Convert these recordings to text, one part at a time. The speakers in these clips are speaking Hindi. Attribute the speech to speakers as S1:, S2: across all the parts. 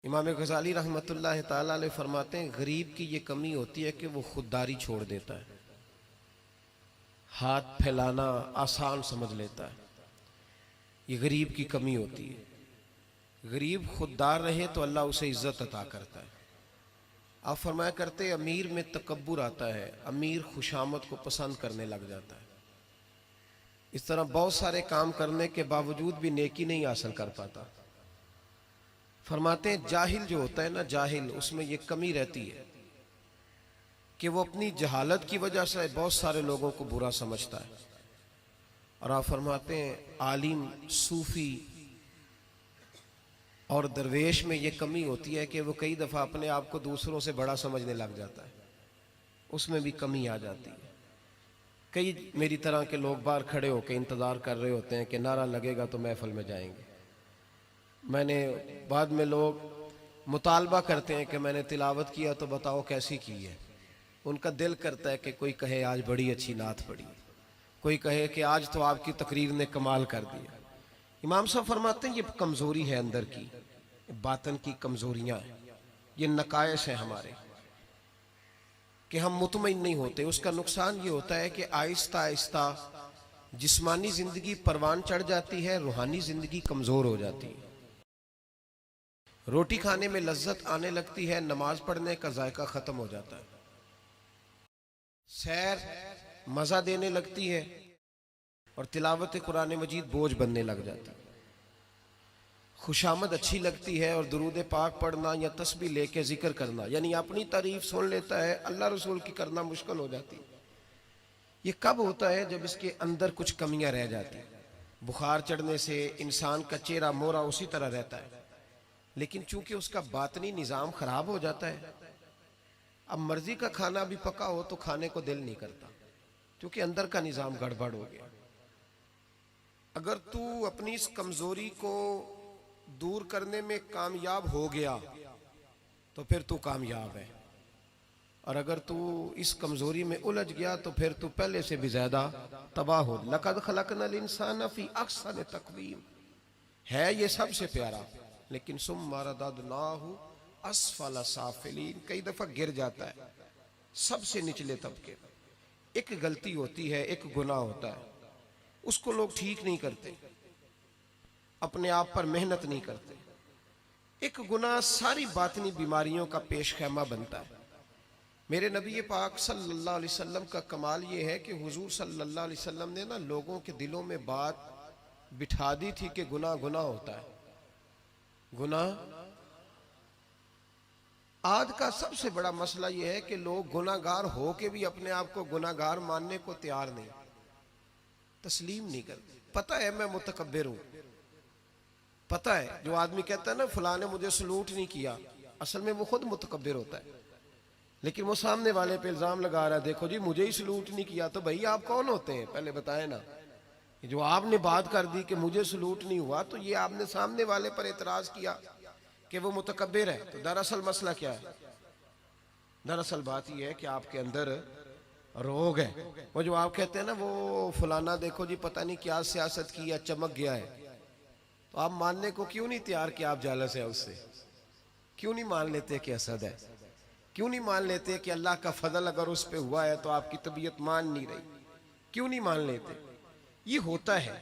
S1: इमाम गज़ाली रहमतुल्लाह ताला अलैह फरमाते हैं, गरीब की ये कमी होती है कि वो खुददारी छोड़ देता है, हाथ फैलाना आसान समझ लेता है। ये गरीब की कमी होती है। गरीब खुददार रहे तो अल्लाह उसे इज्जत अता करता है। आप फरमाया करते अमीर में तकब्बुर आता है, अमीर खुशामद को पसंद करने लग जाता है। इस तरह बहुत सारे काम करने के बावजूद भी नेकी नहीं हासिल कर पाता। फरमाते हैं जाहिल जो होता है ना, जाहिल, उसमें ये कमी रहती है कि वो अपनी जहालत की वजह से बहुत सारे लोगों को बुरा समझता है। और आप फरमाते हैं आलिम, सूफी और दरवेश में ये कमी होती है कि वो कई दफ़ा अपने आप को दूसरों से बड़ा समझने लग जाता है, उसमें भी कमी आ जाती है। कई मेरी तरह के लोग बाहर खड़े होकर इंतज़ार कर रहे होते हैं कि नारा लगेगा तो महफिल में जाएंगे। मैंने बाद में लोग मुतालबा करते हैं कि मैंने तिलावत किया तो बताओ कैसी की है। उनका दिल करता है कि कोई कहे आज बड़ी अच्छी नात पढ़ी, कोई कहे कि आज तो आपकी तकरीर ने कमाल कर दिया। इमाम साहब फरमाते हैं ये कमज़ोरी है अंदर की, बातन की कमज़ोरियाँ हैं, ये नकायश हैं हमारे कि हम मुतमईन नहीं होते। उसका नुकसान ये होता है कि आहिस्ता आहिस्ता जिस्मानी ज़िंदगी परवान चढ़ जाती है, रूहानी ज़िंदगी कमज़ोर हो जाती है। रोटी खाने में लज्जत आने लगती है, नमाज पढ़ने का जायका ख़त्म हो जाता है। सैर मज़ा देने लगती है और तिलावत कुरान मजीद बोझ बनने लग जाता है। खुशामद अच्छी लगती है और दुरूद पाक पढ़ना या तस्बीह लेके जिक्र करना, यानी अपनी तारीफ सुन लेता है, अल्लाह रसूल की करना मुश्किल हो जाती है। ये कब होता है? जब इसके अंदर कुछ कमियां रह जाती हैं। बुखार चढ़ने से इंसान का चेहरा मोहरा उसी तरह रहता है, लेकिन चूंकि उसका बातनी निज़ाम खराब हो जाता है, अब मर्जी का खाना भी पका हो तो खाने को दिल नहीं करता, क्योंकि अंदर का निज़ाम गड़बड़ हो गया। अगर तू अपनी इस कमज़ोरी को दूर करने में कामयाब हो गया तो फिर तू कामयाब है, और अगर तू इस कमज़ोरी में उलझ गया तो फिर तू पहले से भी ज़्यादा तबाह हो। लक़द ख़लक़नल इंसान फ़ी अहसन तक़वीम है ये सबसे प्यारा, लेकिन सुम्मा रददनाहु अस्फल साफिलीन, कई दफ़ा गिर जाता है सबसे निचले तबके। एक गलती होती है, एक गुनाह होता है, उसको लोग ठीक नहीं करते, अपने आप पर मेहनत नहीं करते। एक गुनाह सारी बातनी बीमारियों का पेश खैमा बनता है। मेरे नबी पाक सल्लल्लाहु अलैहि वसल्लम का कमाल ये है कि हुजूर सल्लल्लाहु अलैहि वसल्लम ने ना लोगों के दिलों में बात बिठा दी थी कि गुनाह गुनाह होता है। गुनाह आज का सबसे बड़ा मसला यह है कि लोग गुनाहगार हो के भी अपने आप को गुनाहगार मानने को तैयार नहीं, तस्लीम नहीं करते। पता है मैं मुतकब्बिर हूं, पता है जो आदमी कहता है ना फलां ने मुझे सलूट नहीं किया, असल में वो खुद मुतकब्बिर होता है, लेकिन वो सामने वाले पे इल्जाम लगा रहा है, देखो जी मुझे ही सलूट नहीं किया। तो भाई आप कौन होते हैं पहले बताए ना। जो आपने बात कर दी कि मुझे सलूट नहीं हुआ, तो ये आपने सामने वाले पर एतराज किया कि वो मुतकब्बिर है। तो दरअसल मसला क्या है? दरअसल बात यह है कि आपके अंदर रोग है। वो जो आप कहते हैं ना वो फलाना देखो जी पता नहीं क्या सियासत की या चमक गया है, तो आप मानने को क्यों नहीं तैयार कि आप जालस है उससे? क्यों नहीं मान लेते कि असद है? क्यों नहीं मान लेते कि अल्लाह का फजल अगर उस पर हुआ है तो आपकी तबीयत मान नहीं रही? क्यों नहीं मान लेते? ये होता है,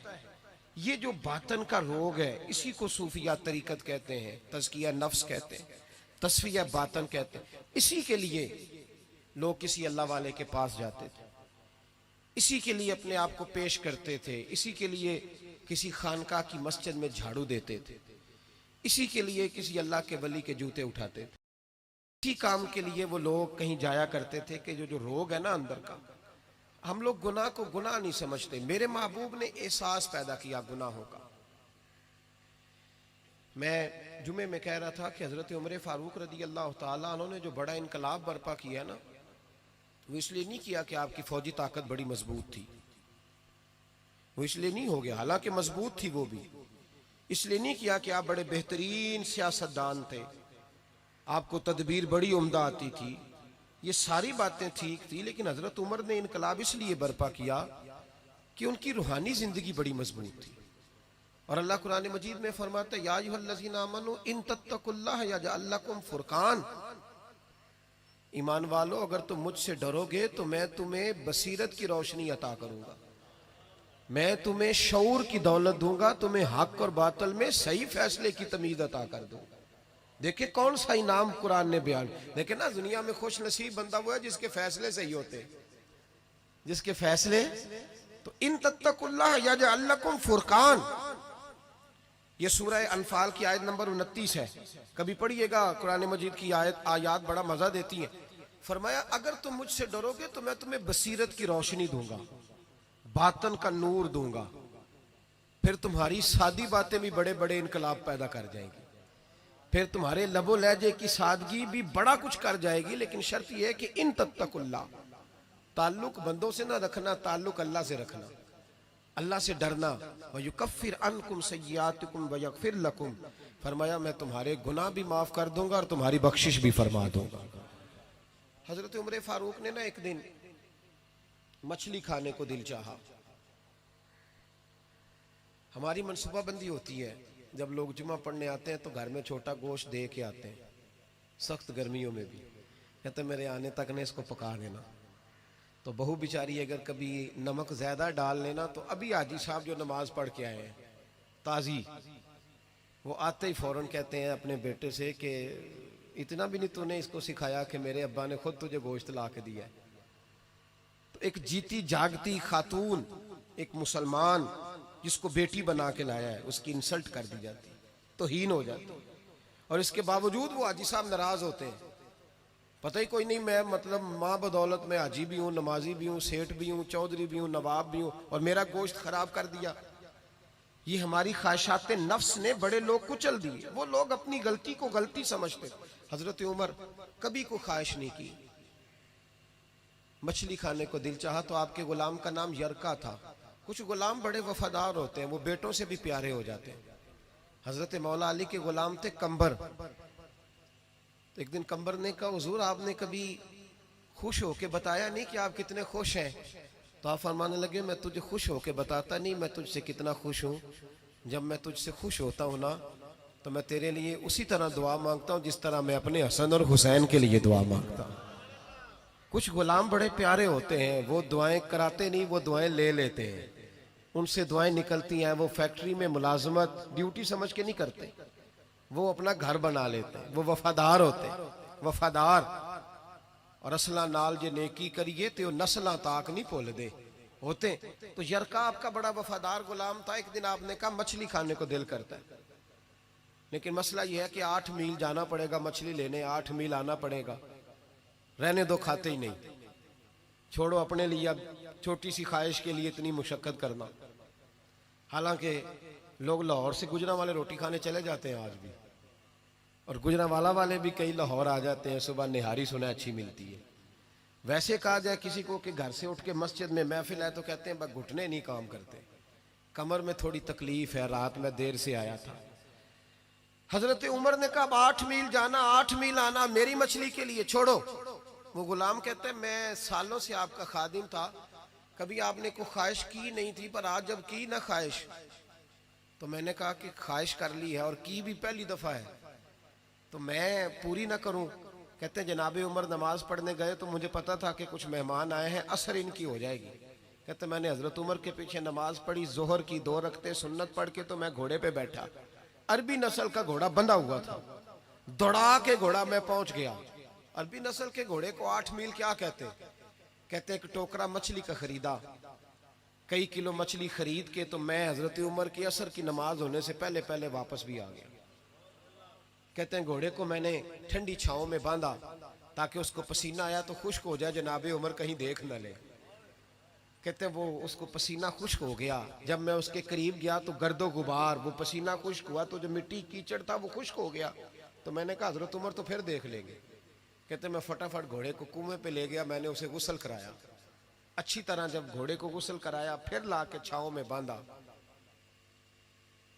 S1: ये जो बातन का रोग है, इसी को सूफिया तरीकत कहते हैं, तज़किया नफ्स कहते हैं, तस्फिया बातन कहते हैं। इसी के लिए लोग किसी अल्लाह वाले के पास जाते थे, इसी के लिए अपने आप को पेश करते थे, इसी के लिए किसी खानका की मस्जिद में झाड़ू देते थे, इसी के लिए किसी अल्लाह के वली के जूते उठाते थे। इसी काम के लिए वो लोग कहीं जाया करते थे कि जो रोग है ना अंदर का, हम लोग गुनाह को गुनाह नहीं समझते। मेरे महबूब ने एहसास पैदा किया गुनाहों का। मैं जुमे में कह रहा था कि हजरत उमर फारूक रदी अल्लाह ताला अन्हु ने जो बड़ा इनकलाब बर्पा किया ना, वो इसलिए नहीं किया कि आपकी फौजी ताकत बड़ी मजबूत थी, वो इसलिए नहीं हो गया, हालांकि मजबूत थी वो भी। इसलिए नहीं किया कि आप बड़े बेहतरीन सियासतदान थे, आपको तदबीर बड़ी उम्दा आती थी, ये सारी बातें ठीक थी, लेकिन हजरत उमर ने इनकलाब इसलिए बर्पा किया कि उनकी रूहानी जिंदगी बड़ी मजबूत थी। और अल्लाह कुरान मजीद में फरमाता है या अय्युहल्लज़ीना आमनू इन तत्तकुल्लाह यजअल लकुम फुरकान, ईमान वालो अगर तुम मुझसे डरोगे तो मैं तुम्हें बसीरत की रोशनी अता करूंगा, मैं तुम्हें शऊर की दौलत दूंगा, तुम्हें हक और बातिल में सही फैसले की तमीज अता कर दूंगा। देखे कौन सा इनाम कुरान ने बयान। देखे ना, दुनिया में खुश नसीब बंदा वो है जिसके फैसले सही होते, जिसके फैसले। तो इन तत्तकुल्लाह यजअल लकुम फुरकान, ये सूरह अनफाल की आयत नंबर 29 है, कभी पढ़िएगा। कुरान मजीद की आयत बड़ा मजा देती है। फरमाया अगर तुम मुझसे डरोगे तो मैं तुम्हें बसीरत की रोशनी दूंगा, बातन का नूर दूंगा, फिर तुम्हारी सादी बातें भी बड़े बड़े इनकलाब पैदा कर जाएंगी, फिर तुम्हारे लबो लहजे की सादगी भी बड़ा कुछ कर जाएगी। लेकिन शर्त यह है कि इन तत्तकुल्लाह, ताल्लुक बंदों से ना रखना, ताल्लुक अल्लाह से रखना, अल्लाह से डरना। व युकफ्फिर अन्कुम सय्यातिकुम व यगफिर लकुम, फरमाया मैं तुम्हारे गुनाह भी माफ कर दूंगा और तुम्हारी बख्शिश भी फरमा दूंगा। हजरत उमर फारूक ने ना एक दिन मछली खाने को दिल चाहा। हमारी मनसूबाबंदी होती है, जब लोग जुमा पढ़ने आते हैं तो घर में छोटा गोश्त दे के आते हैं, सख्त गर्मियों में भी, कहते मेरे आने तक ने इसको पका देना। तो बहू बेचारी अगर कभी नमक ज्यादा डाल लेना तो अभी हाजी साहब जो नमाज पढ़ के आए हैं ताजी, वो आते ही फौरन कहते हैं अपने बेटे से कि इतना भी नहीं तूने इसको सिखाया कि मेरे अब्बा ने खुद तुझे गोश्त ला के दिया है। तो एक जीती जागती खातून, एक मुसलमान जिसको बेटी बना के लाया है, उसकी इंसल्ट कर दी जाती, तो हीन हो जाती, और इसके बावजूद वो हाजी साहब नाराज होते हैं। पता ही कोई नहीं, मैं मतलब माँ बदौलत में हाजी भी हूँ, नमाजी भी हूँ, सेठ भी हूँ, चौधरी भी हूँ, नवाब भी हूँ, और मेरा गोश्त खराब कर दिया। ये हमारी ख्वाहिशात नफ्स ने बड़े लोग कुचल दिए। वो लोग अपनी गलती को गलती समझते। हजरत उमर कभी को ख्वाहिश नहीं की, मछली खाने को दिल चाहा तो आपके गुलाम का नाम यरका था। कुछ गुलाम बड़े वफादार होते हैं, वो बेटों से भी प्यारे हो जाते हैं। हजरत मौला अली के गुलाम थे कंबर। तो एक दिन कंबर ने कहा हुजूर आपने कभी खुश होके बताया नहीं कि आप कितने खुश हैं। तो आप फरमाने लगे मैं तुझे खुश होके बताता नहीं मैं तुझसे कितना खुश हूँ। जब मैं तुझसे खुश होता हूँ ना तो मैं तेरे लिए उसी तरह दुआ मांगता हूँ जिस तरह मैं अपने हसन और हुसैन के लिए दुआ मांगता हूँ। कुछ गुलाम बड़े प्यारे होते हैं, वो दुआएं कराते नहीं, वो दुआएं ले लेते हैं, उनसे दुआएं निकलती हैं। वो फैक्ट्री में मुलाजमत ड्यूटी समझ के नहीं करते, वो अपना घर बना लेते हैं। वो वफादार होते हैं, वफादार। और असला नाल जे नेकी करिए तो नस्ला ताक नहीं भूल दे होते। तो यरका आपका बड़ा वफादार गुलाम था। एक दिन आपने कहा मछली खाने को दिल करता है, लेकिन मसला यह है कि 8 मील जाना पड़ेगा मछली लेने, 8 मील आना पड़ेगा। रहने दो, खाते ही नहीं, छोड़ो अपने लिए अब छोटी सी ख्वाहिश के लिए इतनी मुशक्कत करना। हालांकि लोग लाहौर से गुजरांवाला रोटी खाने चले जाते हैं आज भी, और गुजरांवाला वाले भी कई लाहौर आ जाते हैं, सुबह निहारी सुना अच्छी मिलती है। वैसे कहा जाए किसी को कि घर से उठ के मस्जिद में महफिल है तो कहते हैं बस घुटने नहीं काम करते, कमर में थोड़ी तकलीफ है, रात में देर से आया था। हजरत उमर ने कहा 8 मील जाना 8 मील आना मेरी मछली के लिए, छोड़ो। वो गुलाम कहते हैं मैं सालों से आपका खादिम था, कभी आपने कोई ख्वाहिश की नहीं थी, पर आज जब की ना ख्वाहिश तो मैंने कहा कि ख्वाहिश कर ली है और की भी पहली दफा है तो मैं पूरी ना करूं। कहते हैं जनाबे उमर नमाज पढ़ने गए तो मुझे पता था कि कुछ मेहमान आए हैं, असर इनकी हो जाएगी। कहते मैंने हजरत उमर के पीछे नमाज पढ़ी, जोहर की 2 रकते सुन्नत पढ़ के तो मैं घोड़े पे बैठा, अरबी नस्ल का घोड़ा बंधा हुआ था, दौड़ा के घोड़ा मैं पहुंच गया। अरबी नस्ल के घोड़े को 8 मील क्या कहते? कहते एक टोकरा मछली का खरीदा, कई किलो मछली खरीद के तो मैं हजरत उमर की असर की नमाज होने से पहले पहले वापस भी आ गया। कहते हैं घोड़े को मैंने ठंडी छांव में बांधा ताकि उसको पसीना आया तो खुश्क हो जाए, जनाबे उमर कहीं देख न ले। कहते हैं वो उसको पसीना खुश्क हो गया, जब मैं उसके करीब गया तो गर्दो गुबार, वो पसीना खुश्क हुआ तो जो मिट्टी कीचड़ था वो खुश्क हो गया। तो मैंने कहा हजरत उमर तो फिर देख लेंगे। कहते मैं फटाफट घोड़े को कुएं पे ले गया, मैंने उसे गुस्ल कराया अच्छी तरह। जब घोड़े को गुस्ल कराया फिर ला के छांव में बांधा।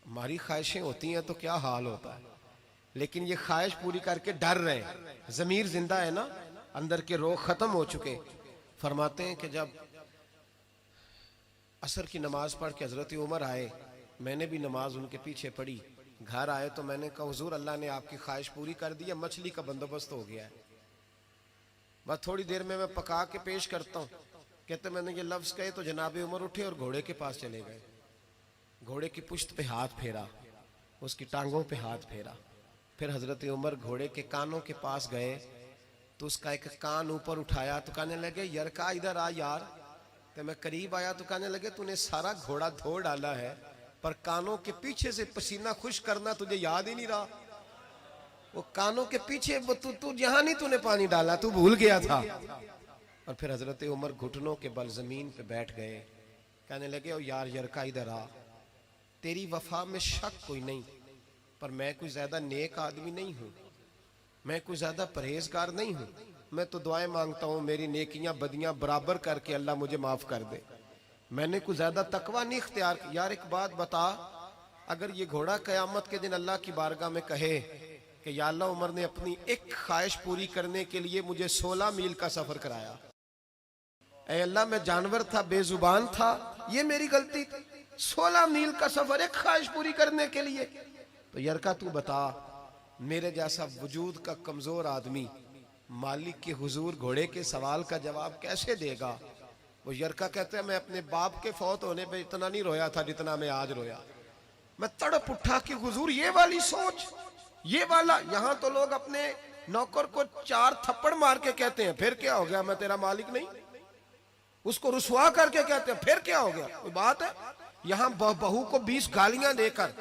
S1: हमारी ख्वाहिशें होती हैं तो क्या हाल होता है, लेकिन ये ख्वाहिश पूरी करके डर रहे, जमीर जिंदा है ना, अंदर के रोग खत्म हो चुके। फरमाते हैं कि जब असर की नमाज पढ़ के हजरत उमर आए, मैंने भी नमाज उनके पीछे पढ़ी। घर आए तो मैंने कहा हुजूर अल्लाह ने आपकी ख्वाहिश पूरी कर दी है, मछली का बंदोबस्त हो गया है, बस थोड़ी देर में मैं पका के पेश करता हूँ। कहते मैंने ये लफ्ज़ कहे तो जनाब उमर उठे और घोड़े के पास चले गए। घोड़े की पुश्त पे हाथ फेरा, उसकी टांगों पे हाथ फेरा। फिर हजरत उमर घोड़े के कानों के पास गए तो उसका एक कान ऊपर उठाया तो कहने लगे यरका इधर आ यार। तो मैं करीब आया तो कहने लगे तूने सारा घोड़ा धो डाला है पर कानों के पीछे से पसीना खुश करना तुझे याद ही नहीं रहा। वो कानों के पीछे वो तू जहां नहीं तूने पानी डाला, तू भूल गया था। और फिर हजरत उमर घुटनों के बल जमीन पे बैठ गए। कहने लगे ओ यार यरका इधर आ, तेरी वफा में शक कोई नहीं पर मैं कोई ज्यादा नेक आदमी नहीं हूं, मैं कोई ज्यादा परहेजगार नहीं हूं। मैं तो दुआएं मांगता हूं मेरी नेकियां बदियां बराबर करके अल्लाह मुझे माफ कर दे। मैंने कोई ज्यादा तकवा नहीं इख्तियार किया। यार एक बात बता, अगर ये घोड़ा कयामत के दिन अल्लाह की बारगाह में कहे कि या अल्लाह उमर ने अपनी एक ख्वाहिश पूरी करने के लिए मुझे 16 मील का सफर कराया, ऐ अल्लाह मैं जानवर था, बेजुबान था, ये मेरी गलती थी, 16 मील का सफर एक ख्वाहिश पूरी करने के लिए। तो यरका तू बता मेरे जैसा वजूद का कमजोर आदमी मालिक के हुजूर घोड़े के सवाल का जवाब कैसे देगा। वो यरका कहते हैं मैं अपने बाप के फौत होने पे इतना नहीं रोया था जितना मैं आज रोया। मैं तड़प उठा कि हुजूर ये वाली सोच, ये वाला। यहाँ तो लोग अपने नौकर को 4 थप्पड़ मार के कहते हैं फिर क्या हो गया, मैं तेरा मालिक नहीं। उसको रुसवा करके कहते हैं फिर क्या हो गया, कोई बात है। यहाँ बहू को 20 गालियां देकर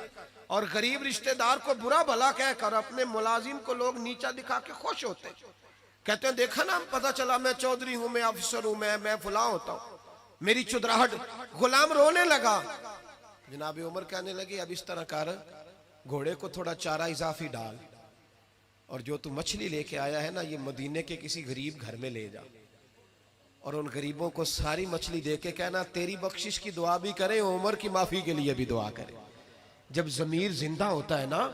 S1: और गरीब रिश्तेदार को बुरा भला कहकर अपने मुलाजिम को लोग नीचा दिखा के खुश होते हैं। कहते हैं देखा ना, पता चला मैं चौधरी हूं, मैं अफसर हूं, मैं फुला होता हूं, मेरी चुदराहट। गुलाम रोने लगा। जनाब उमर कहने लगे अब इस तरह कर, घोड़े को थोड़ा चारा इजाफी डाल और जो तू मछली लेके आया है ना ये मदीने के किसी गरीब घर में ले जा और उन गरीबों को सारी मछली दे के कहना तेरी बख्शिश की दुआ भी करें, उमर की माफी के लिए भी दुआ करें। जब जमीर जिंदा होता है ना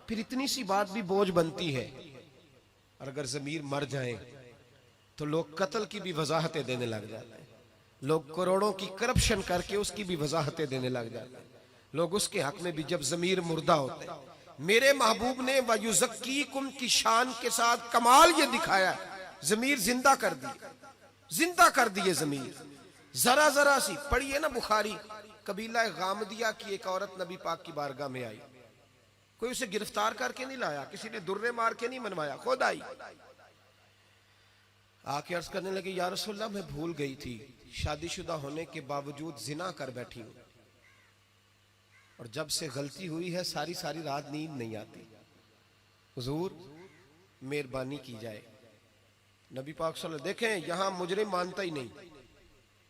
S1: फिर इतनी सी बात भी बोझ बनती है, और अगर जमीर मर जाए तो लोग कत्ल की भी वजाहतें देने लग जाते हैं, लोग करोड़ों की करप्शन करके उसकी भी वजाहतें देने लग जाते हैं, लोग उसके हक में भी। जब जमीर मुर्दा होता है मेरे महबूब ने वयुज़क्कीकुम की शान के साथ कमाल ये दिखाया, जमीर जिंदा कर दी, जिंदा कर दिए जमीर। जरा जरा सी पढ़िए ना बुखारी, कबीला गामदिया की एक औरत नबी पाक की बारगाह में आई, कोई उसे गिरफ्तार करके नहीं लाया, किसी ने दुर्रे मार के नहीं मनवाया, खुद आई। आके अर्ज करने लगी या रसूलल्लाह मैं भूल गई थी, शादीशुदा होने के बावजूद जिना कर बैठी हूं और जब से गलती हुई है सारी सारी रात नींद नहीं आती, हुजूर मेहरबानी की जाए। नबी पाक सल्लल्लाहु अलैहि वसल्लम देखें यहां मुजरिम मानता ही नहीं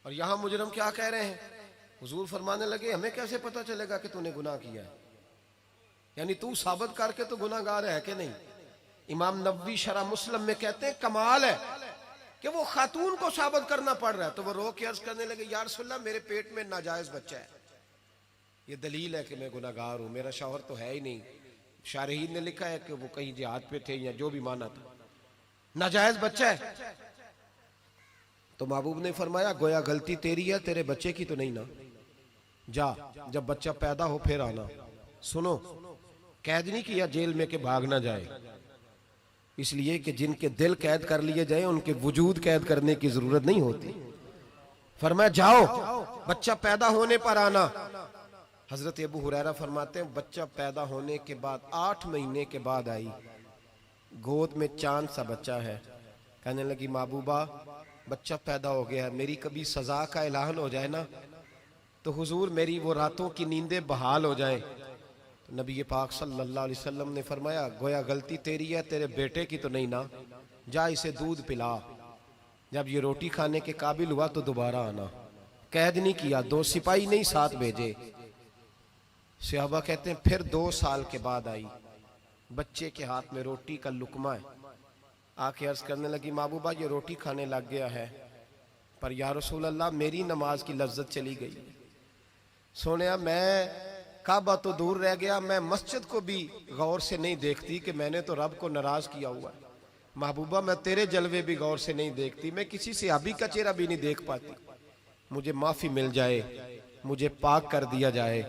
S1: और यहां मुजरिम क्या कह रहे हैं। हुजूर फरमाने लगे हमें कैसे पता चलेगा कि तूने गुनाह किया है, यानी तू साबित करके तो गुनाहगार है कि नहीं। इमाम नबवी शरह मुस्लिम में कहते हैं कमाल है कि वो खातून को साबित करना पड़ रहा है। तो वो रो के अर्ज करने लगे या रसूलल्लाह मेरे पेट में नाजायज बच्चा है, ये दलील है कि मैं गुनाहगार हूं, मेरा शौहर तो है ही नहीं। शारहीन ने लिखा है कि वो कहीं जिहाद पे थे या जो भी माना था, नाजायज बच्चा है। तो महबूब ने फरमाया गोया गलती तेरी है, तेरे बच्चे की तो नहीं ना, जा जब बच्चा पैदा हो फिर आना। सुनो कैद नहीं किया जेल में कि भाग ना जाए, इसलिए कि जिनके दिल कैद कर लिए जाए उनके वजूद कैद करने की जरूरत नहीं होती। फरमाया जाओ बच्चा पैदा होने पर आना। हजरत अबू हुरैरा फरमाते हैं बच्चा पैदा होने के बाद 8 महीने के बाद आई, गोद में चांद सा बच्चा है। कहने लगी महबूबा बच्चा पैदा हो गया है, मेरी कभी सजा का ऐलान हो जाए ना तो हुजूर मेरी वो रातों की नींदें बहाल हो जाए। तो नबी पाक सल्लल्लाहु अलैहि वसल्लम ने फरमाया गोया गलती तेरी है, तेरे बेटे की तो नहीं ना, जा इसे दूध पिला, जब ये रोटी खाने के काबिल हुआ तो दोबारा आना। कैद नहीं किया, 2 सिपाही नहीं साथ भेजे। सहाबा कहते हैं फिर 2 साल के बाद आई, बच्चे के हाथ में रोटी का लुकमा है। आके अर्ज करने लगी महबूबा ये रोटी खाने लग गया है पर या रसूल अल्लाह मेरी नमाज की लज्जत चली गई। सोनिया मैं काबा तो दूर रह गया, मैं मस्जिद को भी गौर से नहीं देखती कि मैंने तो रब को नाराज किया हुआ है। महबूबा मैं तेरे जलवे भी गौर से नहीं देखती, मैं किसी सहाबी का चेहरा भी नहीं देख पाती। मुझे माफ़ी मिल जाए, मुझे पाक कर दिया जाए,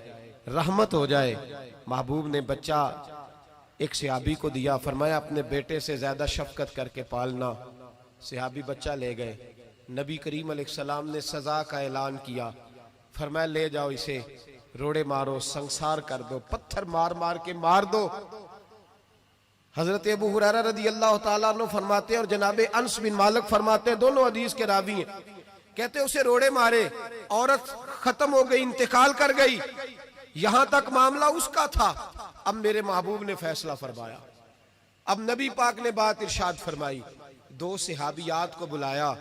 S1: रहमत हो जाए। महबूब ने बच्चा एक सहाबी को दिया, फरमाया अपने बेटे से ज्यादा शफकत करके पालना। सहाबी बच्चा ले गए। नबी करीम अलैहिस्सलाम ने सजा का ऐलान किया, फरमाया ले जाओ इसे, रोड़े मारो, संसार कर दो, पत्थर मार मार के मार दो। हजरत अबू हुरैरा रदी अल्लाह ताला अन्हु फरमाते हैं और जनाबे अनस बिन मालिक फरमाते हैं, दोनों हदीस के रावी हैं, कहते उसे रोड़े मारे, औरत खत्म हो गई, इंतकाल कर गई, यहां तक मामला उसका था। अब मेरे महबूब ने फैसला फरमाया। अब नबी पाक ने बात इरशाद फरमाई, दो सहाबियात को बुलाया,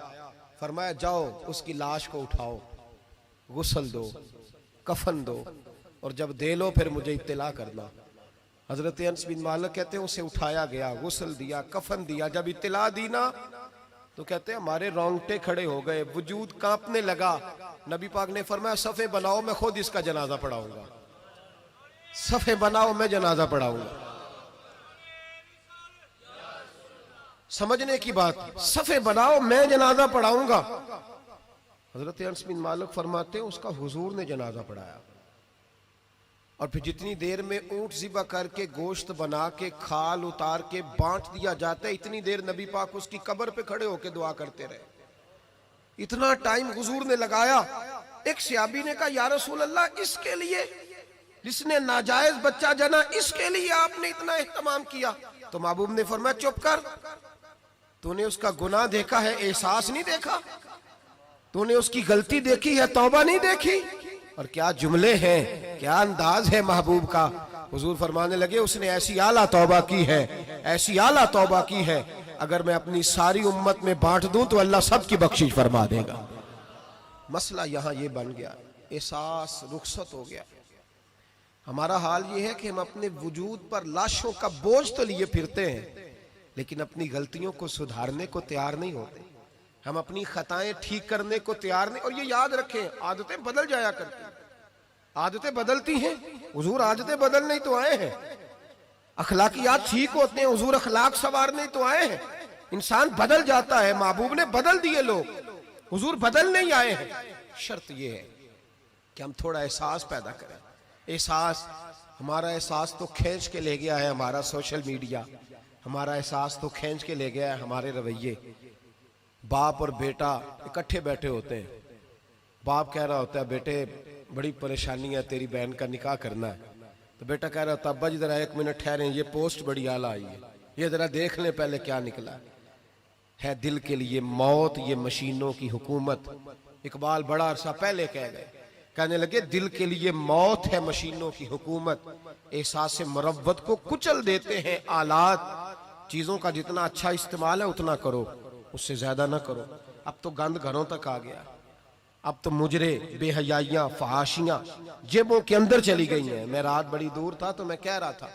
S1: फरमाया जाओ उसकी लाश को उठाओ, गुस्ल दो, कफन दो, और जब दे लो फिर मुझे इत्तला करना। हजरत अनस बिन मालिक कहते हैं उसे उठाया गया, गुस्ल दिया, कफन दिया, जब इत्तला दी ना तो कहते हैं हमारे रोंगटे खड़े हो गए, वजूद कांपने लगा। नबी पाक ने फरमाया सफ़े बनाओ, मैं खुद इसका जनाजा पढ़ाऊंगा, सफ़े बनाओ, मैं जनाजा पढ़ाऊंगा। समझने की बात, सफ़े बनाओ, मैं जनाजा पढ़ाऊंगा। हजरत अनस बिन मालिक फरमाते हैं उसका हुजूर ने जनाजा पढ़ाया, और फिर जितनी देर में ऊंट ज़िबा करके गोश्त बना के खाल उतार के बांट दिया जाता है, इतनी देर नबी पाक उसकी कब्र पे खड़े होकर दुआ करते रहे। इतना टाइम हुजूर ने लगाया। एक सहाबी ने कहा या रसूल अल्लाह, इसके लिए जिसने नाजायज बच्चा जना, इसके लिए आपने इतना एहतमाम किया? तो महबूब ने फरमाया चुप कर, तूने उसका गुनाह देखा है, एहसास नहीं देखा? तूने उसकी गलती देखी है, तौबा नहीं देखी? और क्या जुमले हैं, क्या अंदाज है महबूब का। हुजूर फरमाने लगे उसने ऐसी आला तौबा की है, ऐसी आला तौबा की है, अगर मैं अपनी सारी उम्मत में बांट दूं तो अल्लाह सबकी बख्शिश फरमा देगा। मसला यहां ये बन गया, एहसास रुखसत हो गया। हमारा हाल ये है कि हम अपने वजूद पर लाशों का बोझ तो लिए फिरते हैं, लेकिन अपनी गलतियों को सुधारने को तैयार नहीं होते। हम अपनी खताएं ठीक करने को तैयार नहीं। और ये याद रखें, आदतें बदल जाया करती हैं, आदतें बदलती हैं। हुजूर आदतें बदलने ही तो आए हैं, अखलाकियात ठीक होते हैं, हुजूर अखलाक संवारने तो आए हैं। इंसान बदल जाता है, महबूब ने बदल दिए लोग, हुजूर बदल नहीं आए हैं। शर्त यह है कि हम थोड़ा एहसास पैदा करें। एहसास, हमारा एहसास तो खींच के ले गया है हमारा सोशल मीडिया, हमारा एहसास तो खींच के ले गया है हमारे रवैये। बाप और बेटा इकट्ठे बैठे होते हैं, बाप कह रहा होता है बेटे बड़ी परेशानी है, तेरी बहन का निकाह करना है। तो बेटा कह रहा होता है अब्बा जी जरा एक मिनट ठहरें, ये पोस्ट बड़ी आला आई है, ये जरा देख लें पहले क्या निकला है। दिल के लिए मौत ये मशीनों की हुकूमत। इकबाल बड़ा अरसा पहले कह गए, कहने लगे दिल के लिए मौत है मशीनों की हुकूमत। एहसास मुरव्वत को कुचल देते हैं आलात। चीजों का जितना अच्छा इस्तेमाल है उतना करो, उससे ज्यादा ना करो। अब तो गंद घरों तक आ गया, अब तो मुजरे, बेहयाइयां, फहाशियां जेबों के अंदर चली गई हैं। मैं रात बड़ी दूर था तो मैं कह रहा था,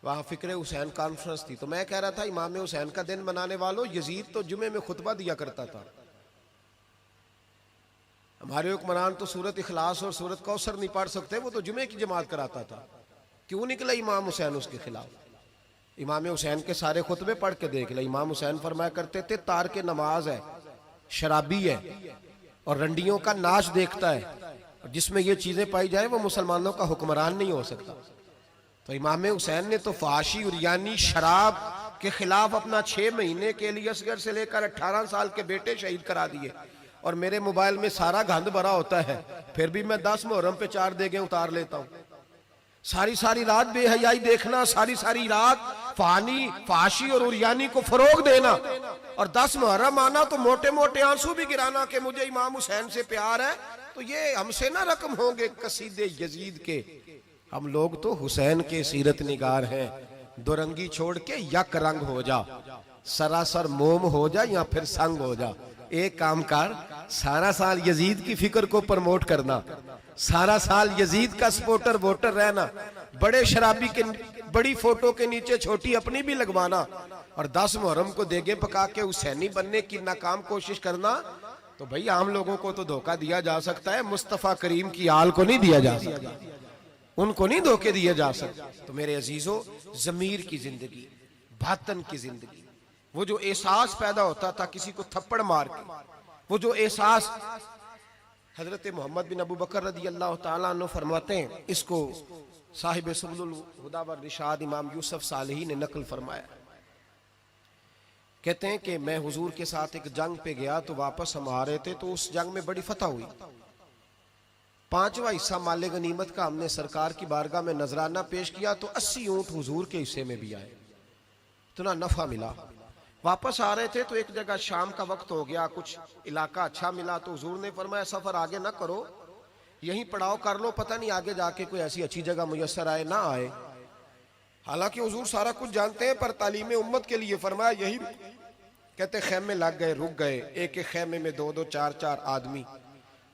S1: वहां फिक्र हुसैन कॉन्फ्रेंस थी, तो मैं कह रहा था इमाम हुसैन का दिन मनाने वालों, यजीद तो जुमे में खुतबा दिया करता था। हमारे हुक्मरान तो सूरत इखलास और सूरत कौसर नहीं पढ़ सकते, वो तो जुमे की जमात कराता था। क्यों निकला इमाम हुसैन उसके खिलाफ? इमाम हुसैन के सारे खुतबे पढ़ के देख ले। इमाम हुसैन फरमाया करते थे तार के नमाज है, शराबी है और रंडियों का नाच देखता है, और जिसमें ये चीजें पाई जाए वो मुसलमानों का हुक्मरान नहीं हो सकता। तो इमाम हुसैन ने तो फाशी और यानी शराब के खिलाफ अपना 6 महीने के लिए असगर से लेकर 18 साल के बेटे शहीद करा दिए। और मेरे मोबाइल में सारा गंद भरा होता है, फिर भी मैं 10 मुहर्रम पे 4 देगे उतार लेता हूं। सारी सारी रात बेहयाई देखना, सारी सारी रात फानी, फाशी और उरियानी को फरोग देना, और 10 मुहर्रम आना तो मोटे मोटे आंसू भी गिराना कि मुझे इमाम हुसैन से प्यार है। तो ये हमसे ना रकम होंगे कसीदे यजीद के। हम लोग तो हुसैन के सीरत निगार हैं। दुरंगी छोड़ के यक रंग हो जा, सरासर मोम हो जा या फिर संग हो जा। एक काम कर, सारा साल यजीद की फिक्र को प्रमोट करना, सारा साल यजीद का सपोर्टर वोटर रहना, बड़े शराबी के बड़ी फोटो के नीचे छोटी अपनी भी लगवाना, और 10 मुहर्रम को देगे पका के हुसैनी बनने की नाकाम कोशिश करना। तो भाई आम लोगों को तो धोखा दिया जा सकता है, मुस्तफा करीम की आल को नहीं दिया जा सकता, उनको नहीं धोखे दिए जा सकते। तो मेरे अजीजों, जमीर की जिंदगी, बातन की जिंदगी, वो जो एहसास पैदा होता था किसी को थप्पड़ मार के, वो जो एहसास हजरत मोहम्मद बिन अबू बकर रदी अल्लाह ताला अन्हु फरमाते हैं, इसको साहिब सुबुल हुदा व रिशाद इमाम यूसुफ सालेही ने नकल फरमाया। कहते हैं कि मैं हुजूर के साथ एक जंग पे गया तो वापस हम आ रहे थे, तो उस जंग में बड़ी फतह हुई। 5वां हिस्सा माले गनीमत का हमने सरकार की बारगाह में नजराना पेश किया तो 80 ऊंट हुजूर के हिस्से में भी आए, इतना नफा मिला। वापस आ रहे थे तो एक जगह शाम का वक्त हो गया, कुछ इलाका अच्छा मिला, तो हुजूर ने फरमाया सफर आगे ना करो, यहीं पड़ाव कर लो, पता नहीं आगे जाके कोई ऐसी अच्छी जगह मुयस्सर आए ना आए। हालांकि हुजूर सारा कुछ जानते हैं, पर तालीम उम्मत के लिए फरमाया यही। कहते खैमे लग गए, रुक गए, एक एक खैमे में 2-2 4-4 आदमी।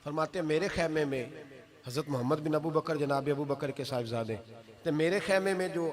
S1: फरमाते मेरे खैमे में हजरत मोहम्मद बिन अबू बकर जनाब अबू बकर के साहिबजादे, तो मेरे खैमे में जो